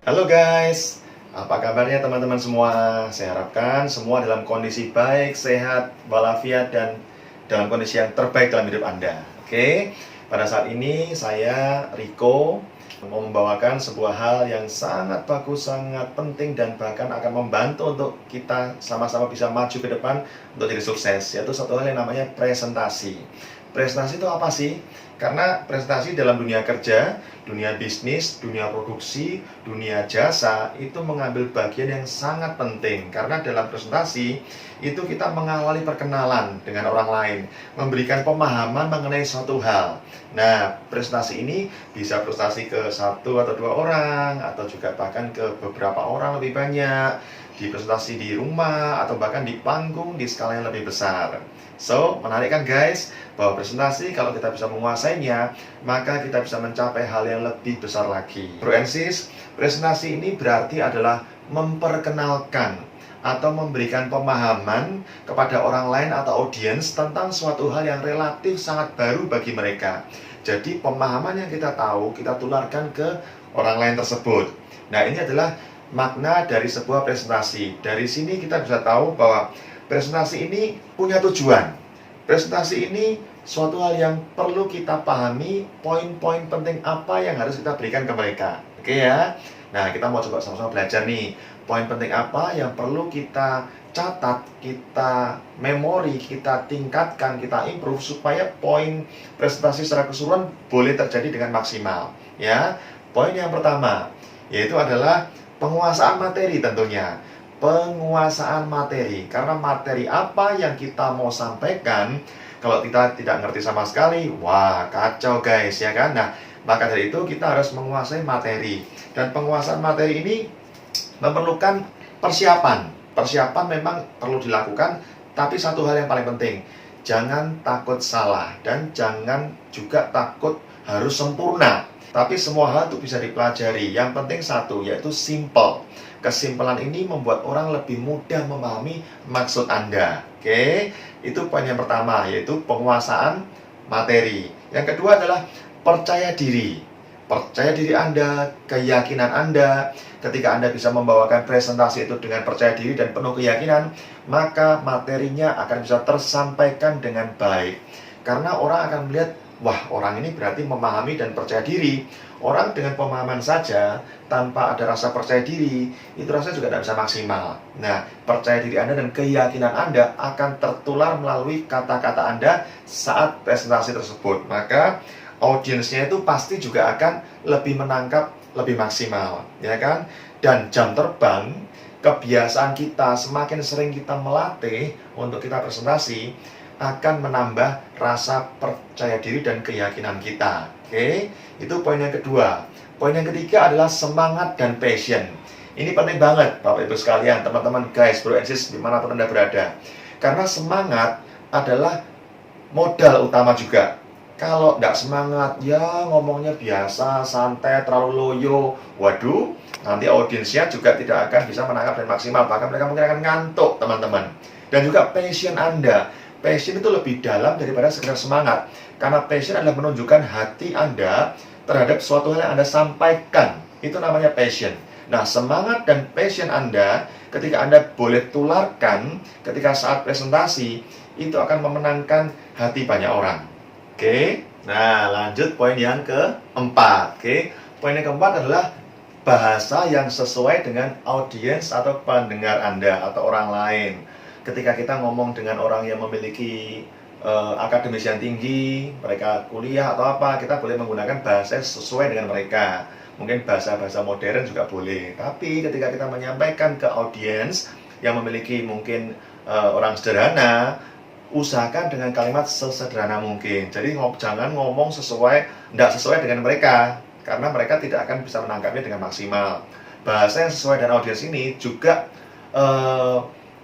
Halo guys, apa kabarnya teman-teman semua? Saya harapkan semua dalam kondisi baik, sehat, walafiat, dan dalam kondisi yang terbaik dalam hidup Anda. Oke, pada saat ini saya, Riko, mau membawakan sebuah hal yang sangat bagus, sangat penting, dan bahkan akan membantu untuk kita sama-sama bisa maju ke depan untuk jadi sukses, yaitu satu hal yang namanya presentasi. Presentasi itu apa sih? Karena presentasi dalam dunia kerja, dunia bisnis, dunia produksi, dunia jasa itu mengambil bagian yang sangat penting. Karena dalam presentasi itu kita mengawali perkenalan dengan orang lain, memberikan pemahaman mengenai suatu hal. Nah, presentasi ini bisa presentasi ke satu atau dua orang, atau juga bahkan ke beberapa orang lebih banyak, di presentasi di rumah, atau bahkan di panggung di skala yang lebih besar. So, menarik kan guys, bahwa presentasi kalau kita bisa menguasainya, maka kita bisa mencapai hal yang lebih besar lagi. Bro and sis, presentasi ini berarti adalah memperkenalkan atau memberikan pemahaman kepada orang lain atau audiens tentang suatu hal yang relatif sangat baru bagi mereka. Jadi pemahaman yang kita tahu, kita tularkan ke orang lain tersebut. Nah, ini adalah makna dari sebuah presentasi. Dari sini kita bisa tahu bahwa presentasi ini punya tujuan. Presentasi ini suatu hal yang perlu kita pahami, poin-poin penting apa yang harus kita berikan ke mereka. Oke ya. Nah, kita mau coba sama-sama belajar nih. Poin penting apa yang perlu kita catat, kita memori, kita tingkatkan, kita improve supaya poin presentasi secara keseluruhan boleh terjadi dengan maksimal. Ya. Poin yang pertama yaitu adalah penguasaan materi tentunya. Penguasaan materi, karena materi apa yang kita mau sampaikan kalau kita tidak ngerti sama sekali, wah kacau guys, ya kan? Nah, maka dari itu kita harus menguasai materi, dan penguasaan materi ini memerlukan persiapan. Persiapan memang perlu dilakukan, tapi satu hal yang paling penting, jangan takut salah dan jangan juga takut harus sempurna. Tapi semua hal itu bisa dipelajari. Yang penting satu, yaitu simple. Kesimpulan ini membuat orang lebih mudah memahami maksud Anda. Oke, itu poin yang pertama, yaitu penguasaan materi. Yang kedua adalah percaya diri. Percaya diri Anda, keyakinan Anda. Ketika Anda bisa membawakan presentasi itu dengan percaya diri dan penuh keyakinan, maka materinya akan bisa tersampaikan dengan baik. Karena orang akan melihat, wah, orang ini berarti memahami dan percaya diri. Orang dengan pemahaman saja, tanpa ada rasa percaya diri, itu rasanya juga tidak bisa maksimal. Nah, percaya diri Anda dan keyakinan Anda akan tertular melalui kata-kata Anda saat presentasi tersebut. Maka, audiensnya itu pasti juga akan lebih menangkap, lebih maksimal. Ya kan? Dan jam terbang, kebiasaan kita, semakin sering kita melatih untuk kita presentasi, akan menambah rasa percaya diri dan keyakinan kita. Oke, itu poin yang kedua. Poin yang ketiga adalah semangat dan passion. Ini penting banget Bapak Ibu sekalian, teman-teman guys, bro and sis, dimanapun Anda berada. Karena semangat adalah modal utama juga. Kalau tidak semangat, ya ngomongnya biasa, santai, terlalu loyo, waduh, nanti audiensnya juga tidak akan bisa menangkap dan maksimal. Bahkan mereka mungkin akan ngantuk, teman-teman. Dan juga passion Anda. Passion itu lebih dalam daripada sekedar semangat. Karena passion adalah menunjukkan hati Anda terhadap suatu hal yang Anda sampaikan. Itu namanya passion. Nah, semangat dan passion Anda ketika Anda boleh tularkan ketika saat presentasi, itu akan memenangkan hati banyak orang. Oke. Nah, lanjut poin yang keempat. Oke. Poin yang keempat adalah bahasa yang sesuai dengan audiens atau pendengar Anda atau orang lain. Ketika kita ngomong dengan orang yang memiliki akademis yang tinggi, mereka kuliah atau apa, kita boleh menggunakan bahasa sesuai dengan mereka. Mungkin bahasa-bahasa modern juga boleh. Tapi ketika kita menyampaikan ke audiens yang memiliki mungkin orang sederhana, usahakan dengan kalimat sesederhana mungkin. Jadi jangan ngomong tidak sesuai dengan mereka, karena mereka tidak akan bisa menangkapnya dengan maksimal. Bahasa yang sesuai dengan audiens ini juga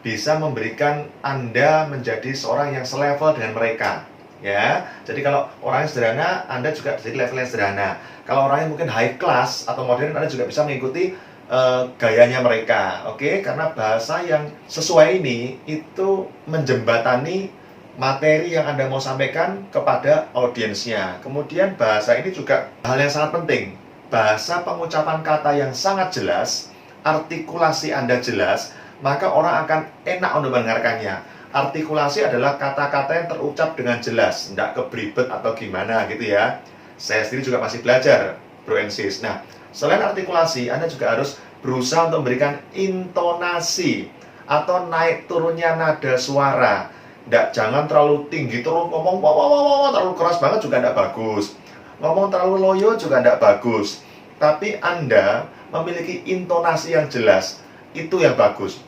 bisa memberikan Anda menjadi seorang yang selevel dengan mereka. Ya, jadi kalau orangnya sederhana, Anda juga jadi levelnya sederhana. Kalau orangnya mungkin high class atau modern, Anda juga bisa mengikuti gayanya mereka. Oke, karena bahasa yang sesuai ini itu menjembatani materi yang Anda mau sampaikan kepada audiensnya. Kemudian bahasa ini juga hal yang sangat penting. bahasa pengucapan kata yang sangat jelas, artikulasi Anda jelas, maka orang akan enak untuk mendengarkannya. Artikulasi adalah kata-kata yang terucap dengan jelas, tidak keberibet atau gimana gitu ya. Saya sendiri juga masih belajar, bro and sis. Nah, selain artikulasi, Anda juga harus berusaha untuk memberikan intonasi atau naik turunnya nada suara. Jangan terlalu tinggi terus ngomong terlalu keras banget juga tidak bagus. Ngomong terlalu loyo juga tidak bagus. Tapi Anda memiliki intonasi yang jelas, itu yang bagus.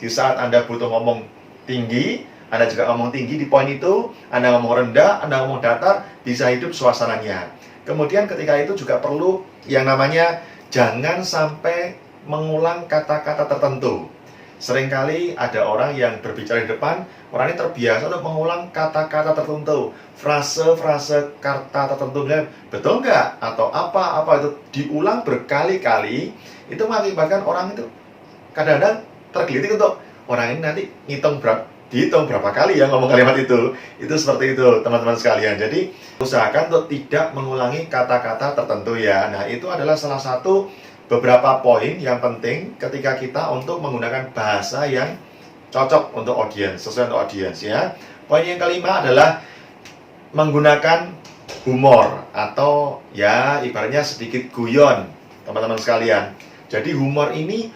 Di saat Anda butuh ngomong tinggi, Anda juga ngomong tinggi di poin itu. Anda ngomong rendah, Anda ngomong datar, bisa hidup suasananya. Kemudian ketika itu juga perlu yang namanya jangan sampai mengulang kata-kata tertentu. Seringkali ada orang yang berbicara di depan, orang ini terbiasa untuk mengulang kata-kata tertentu, frase-frase kata tertentu, betul nggak? Atau apa-apa itu diulang berkali-kali, itu mengakibatkan orang itu kadang-kadang tergelitik untuk orang ini nanti dihitung berapa kali ya ngomong kalimat itu seperti itu teman-teman sekalian. Jadi usahakan untuk tidak mengulangi kata-kata tertentu ya. Nah, itu adalah salah satu beberapa poin yang penting ketika kita untuk menggunakan bahasa yang cocok untuk audiens, sesuai untuk audiens ya. Poin yang kelima adalah menggunakan humor atau ya ibaratnya sedikit guyon teman-teman sekalian. Jadi humor ini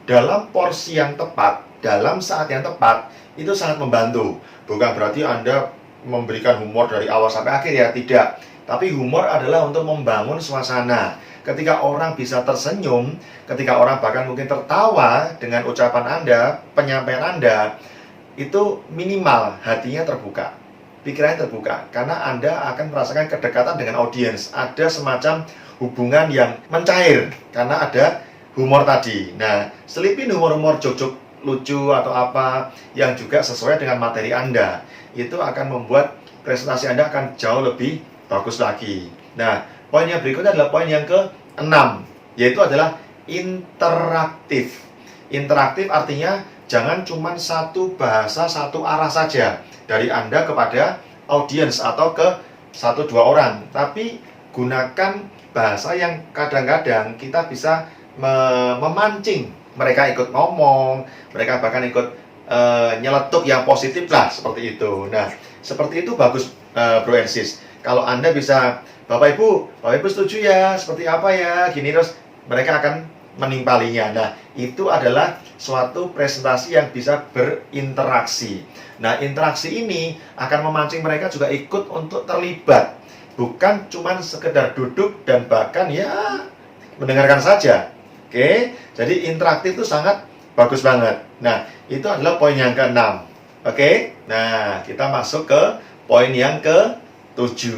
dalam porsi yang tepat, dalam saat yang tepat, itu sangat membantu. Bukan berarti Anda memberikan humor dari awal sampai akhir ya, tidak. Tapi humor adalah untuk membangun suasana. Ketika orang bisa tersenyum, ketika orang bahkan mungkin tertawa dengan ucapan Anda, penyampaian Anda, itu minimal hatinya terbuka, pikirannya terbuka. Karena Anda akan merasakan kedekatan dengan audiens. Ada semacam hubungan yang mencair karena ada humor tadi. Nah, selipin humor-humor jok-jok lucu atau apa yang juga sesuai dengan materi Anda. Itu akan membuat presentasi Anda akan jauh lebih bagus lagi. Nah, poin yang berikutnya adalah poin yang ke-6, yaitu adalah interaktif. Interaktif artinya jangan cuma satu bahasa, satu arah saja dari Anda kepada audiens atau ke satu dua orang. Tapi gunakan bahasa yang kadang-kadang kita bisa memancing mereka ikut ngomong, mereka bahkan ikut nyeletuk yang positif lah, seperti itu. Nah, seperti itu bagus bro and sis. Kalau Anda bisa, Bapak Ibu setuju ya, seperti apa ya, gini, terus mereka akan menimpalinya. Nah, itu adalah suatu presentasi yang bisa berinteraksi. Nah, interaksi ini akan memancing mereka juga ikut untuk terlibat. Bukan cuma sekedar duduk dan bahkan ya mendengarkan saja. Oke, jadi interaktif itu sangat bagus banget. Nah, itu adalah poin yang ke-6. Oke, nah kita masuk ke poin yang ke-7.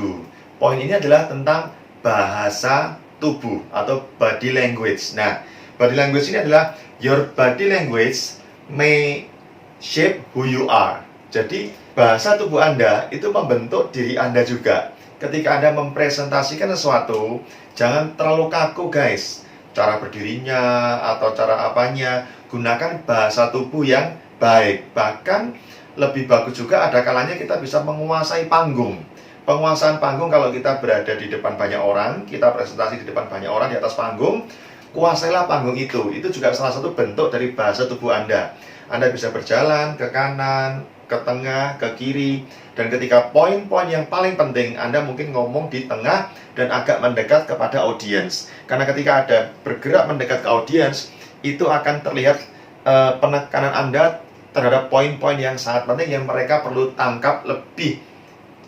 Poin ini adalah tentang bahasa tubuh atau body language. Nah, body language ini adalah your body language may shape who you are. Jadi, bahasa tubuh Anda itu membentuk diri Anda juga. Ketika Anda mempresentasikan sesuatu, jangan terlalu kaku guys. Cara berdirinya atau cara apanya, gunakan bahasa tubuh yang baik. Bahkan lebih bagus juga ada kalanya kita bisa menguasai panggung. Penguasaan panggung kalau kita berada di depan banyak orang, kita presentasi di depan banyak orang di atas panggung, kuasailah panggung itu. Itu juga salah satu bentuk dari bahasa tubuh Anda. Anda bisa berjalan ke kanan, ke tengah, ke kiri. Dan ketika poin-poin yang paling penting, Anda mungkin ngomong di tengah dan agak mendekat kepada audiens. Karena ketika Anda bergerak mendekat ke audiens, itu akan terlihat penekanan Anda terhadap poin-poin yang sangat penting yang mereka perlu tangkap lebih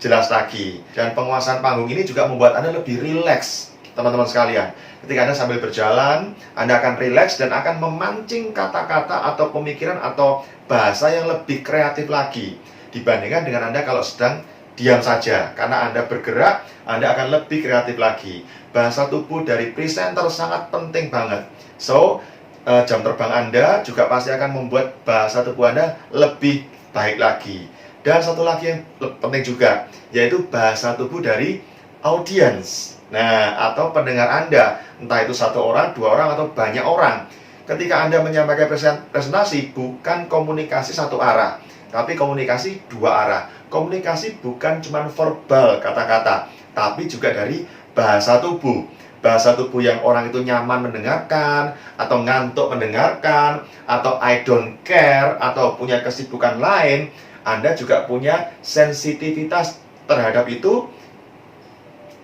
jelas lagi. Dan penguasaan panggung ini juga membuat Anda lebih rileks, teman-teman sekalian. Ketika Anda sambil berjalan, Anda akan rileks dan akan memancing kata-kata atau pemikiran atau bahasa yang lebih kreatif lagi dibandingkan dengan Anda kalau sedang diam saja. Karena Anda bergerak, Anda akan lebih kreatif lagi. Bahasa tubuh dari presenter sangat penting banget. So, jam terbang Anda juga pasti akan membuat bahasa tubuh Anda lebih baik lagi. Dan satu lagi yang penting juga, yaitu bahasa tubuh dari audiens. Nah, atau pendengar Anda, entah itu satu orang, dua orang, atau banyak orang. Ketika Anda menyampaikan presentasi, bukan komunikasi satu arah, tapi komunikasi dua arah. Komunikasi bukan cuma verbal kata-kata, tapi juga dari bahasa tubuh. bahasa tubuh yang orang itu nyaman mendengarkan, atau ngantuk mendengarkan, atau I don't care, atau punya kesibukan lain, Anda juga punya sensitivitas terhadap itu,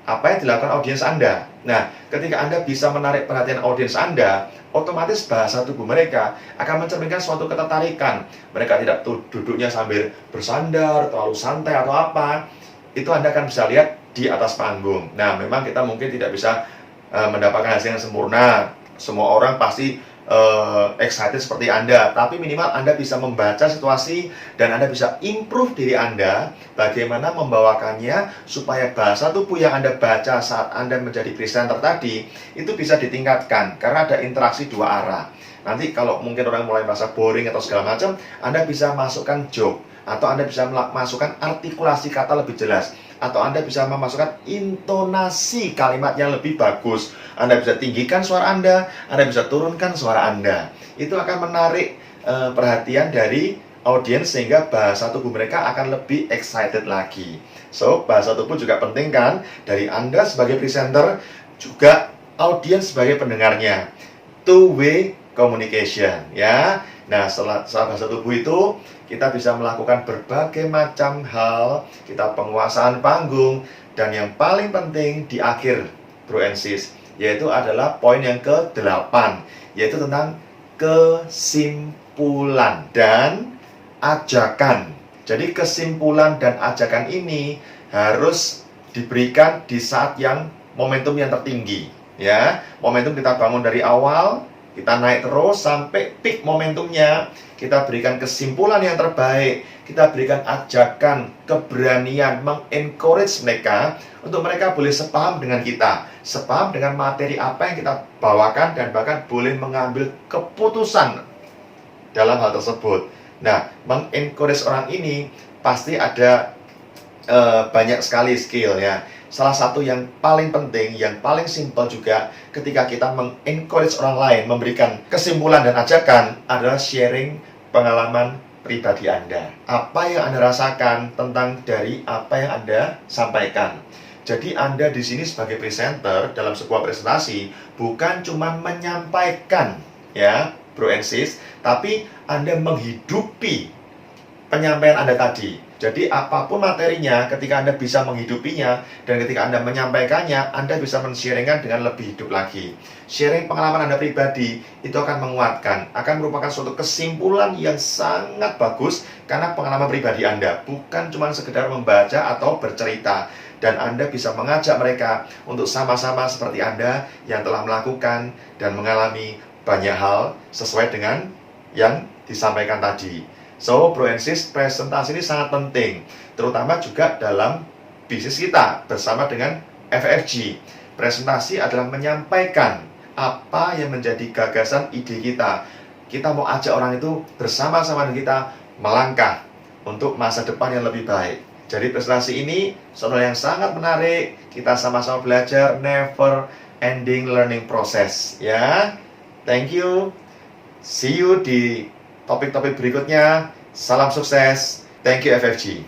apa yang dilakukan audiens Anda. Nah, ketika Anda bisa menarik perhatian audiens Anda, otomatis bahasa tubuh mereka akan mencerminkan suatu ketertarikan. Mereka tidak duduknya sambil bersandar, terlalu santai atau apa. Itu Anda akan bisa lihat di atas panggung. Nah, memang kita mungkin tidak bisa mendapatkan hasil yang sempurna. Semua orang pasti excited seperti Anda, tapi minimal Anda bisa membaca situasi dan Anda bisa improve diri Anda bagaimana membawakannya supaya bahasa tubuh yang Anda baca saat Anda menjadi presenter tadi itu bisa ditingkatkan karena ada interaksi dua arah. Nanti kalau mungkin orang mulai merasa boring atau segala macam, Anda bisa masukkan joke atau Anda bisa masukkan artikulasi kata lebih jelas, atau Anda bisa memasukkan intonasi kalimatnya lebih bagus. Anda bisa tinggikan suara Anda bisa turunkan suara Anda. Itu akan menarik perhatian dari audiens sehingga bahasa tubuh mereka akan lebih excited lagi. So, bahasa tubuh juga penting kan? Dari Anda sebagai presenter, juga audiens sebagai pendengarnya. Two-way communication, ya. Nah, setelah bahasa tubuh itu, kita bisa melakukan berbagai macam hal, kita penguasaan panggung, dan yang paling penting di akhir, Bro and Sis, yaitu adalah poin yang ke-8, yaitu tentang kesimpulan dan ajakan. Jadi kesimpulan dan ajakan ini harus diberikan di saat yang momentum yang tertinggi, ya. Momentum kita bangun dari awal, kita naik terus sampai peak momentumnya. Kita berikan kesimpulan yang terbaik, kita berikan ajakan, keberanian, mengencourage mereka untuk mereka boleh sepaham dengan kita, sepaham dengan materi apa yang kita bawakan, dan bahkan boleh mengambil keputusan dalam hal tersebut. Nah, mengencourage orang ini pasti ada banyak sekali skill, ya. Salah satu yang paling penting, yang paling simpel juga ketika kita mengencourage orang lain, memberikan kesimpulan dan ajakan adalah sharing pengalaman pribadi Anda. Apa yang Anda rasakan tentang dari apa yang Anda sampaikan. Jadi Anda di sini sebagai presenter dalam sebuah presentasi bukan cuma menyampaikan, ya, Bro and Sis, tapi Anda menghidupi penyampaian Anda tadi. Jadi apapun materinya, ketika Anda bisa menghidupinya dan ketika Anda menyampaikannya, Anda bisa men-sharingkan dengan lebih hidup lagi. Sharing pengalaman Anda pribadi itu akan menguatkan, akan merupakan suatu kesimpulan yang sangat bagus karena pengalaman pribadi Anda bukan cuma sekedar membaca atau bercerita, dan Anda bisa mengajak mereka untuk sama-sama seperti Anda yang telah melakukan dan mengalami banyak hal sesuai dengan yang disampaikan tadi. So, Bro and Sis, presentasi ini sangat penting, terutama juga dalam bisnis kita bersama dengan FFG. Presentasi adalah menyampaikan apa yang menjadi gagasan ide kita. Kita mau ajak orang itu bersama-sama dengan kita melangkah untuk masa depan yang lebih baik. Jadi presentasi ini soal yang sangat menarik. Kita sama-sama belajar, never ending learning process, ya. Thank you. See you di topik-topik berikutnya. Salam sukses. Thank you FFG.